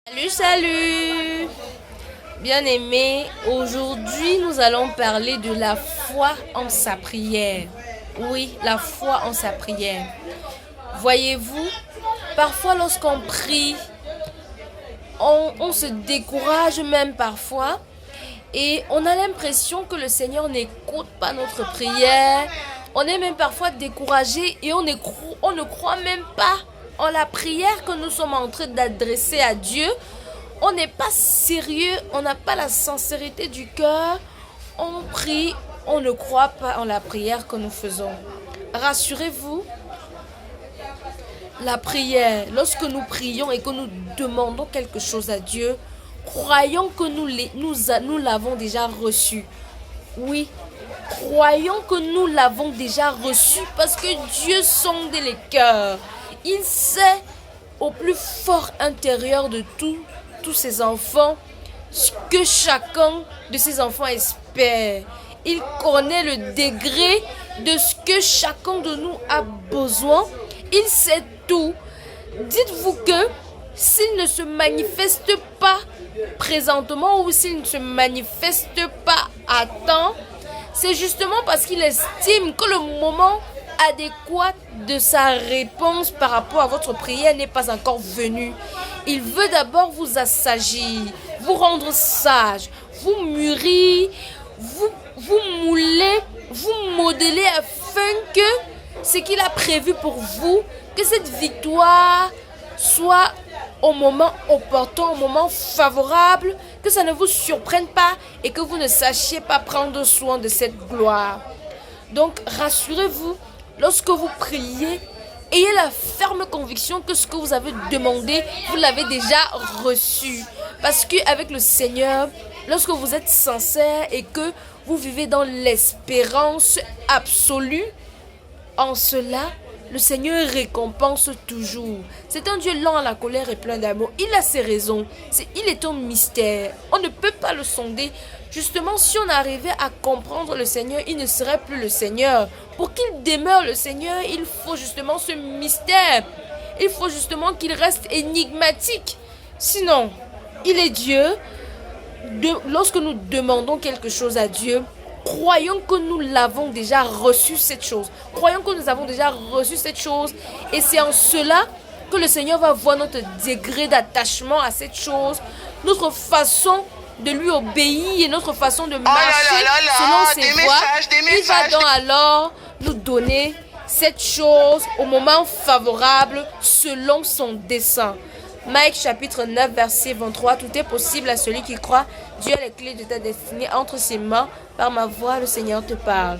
Salut, salut! Bien-aimés, aujourd'hui nous allons parler de la foi en sa prière. Oui, la foi en sa prière. Voyez-vous, parfois lorsqu'on prie, on se décourage même parfois et on a l'impression que le Seigneur n'écoute pas notre prière. On est même parfois découragé et on ne croit même pas en la prière que nous sommes en train d'adresser à Dieu. On n'est pas sérieux, on n'a pas la sincérité du cœur. On prie, on ne croit pas en la prière que nous faisons. Rassurez-vous, la prière, lorsque nous prions et que nous demandons quelque chose à Dieu, croyons que nous l'avons déjà reçu. Oui, croyons que nous l'avons déjà reçu parce que Dieu sonde les cœurs. Il sait au plus fort intérieur de tous ses enfants ce que chacun de ses enfants espère. Il connaît le degré de ce que chacun de nous a besoin. Il sait tout. Dites-vous que s'il ne se manifeste pas présentement ou s'il ne se manifeste pas à temps, c'est justement parce qu'il estime que le moment adéquat de sa réponse par rapport à votre prière n'est pas encore venu. Il veut d'abord vous assagir, vous rendre sage, vous mûrir, vous mouler, vous modeler afin que ce qu'il a prévu pour vous, que cette victoire soit au moment opportun, au moment favorable, que ça ne vous surprenne pas et que vous ne sachiez pas prendre soin de cette gloire. Donc rassurez-vous, lorsque vous priez, ayez la ferme conviction que ce que vous avez demandé, vous l'avez déjà reçu. Parce qu'avec le Seigneur, lorsque vous êtes sincère et que vous vivez dans l'espérance absolue, en cela, le Seigneur récompense toujours. C'est un Dieu lent à la colère et plein d'amour. Il a ses raisons. Il est un mystère. On ne peut pas le sonder. Justement, si on arrivait à comprendre le Seigneur, il ne serait plus le Seigneur. Pour qu'il demeure le Seigneur, il faut justement ce mystère. Il faut justement qu'il reste énigmatique. Sinon, il est Dieu. Lorsque nous demandons quelque chose à Dieu, croyons que nous l'avons déjà reçu cette chose. Croyons que nous avons déjà reçu cette chose. Et c'est en cela que le Seigneur va voir notre degré d'attachement à cette chose, notre façon de lui obéir et notre façon de marcher selon ses voies. Il va donc alors nous donner cette chose au moment favorable selon son dessein. Maïc chapitre 9 verset 23. Tout est possible à celui qui croit. Dieu a les clés de ta destinée entre ses mains. Par ma voix, le Seigneur te parle.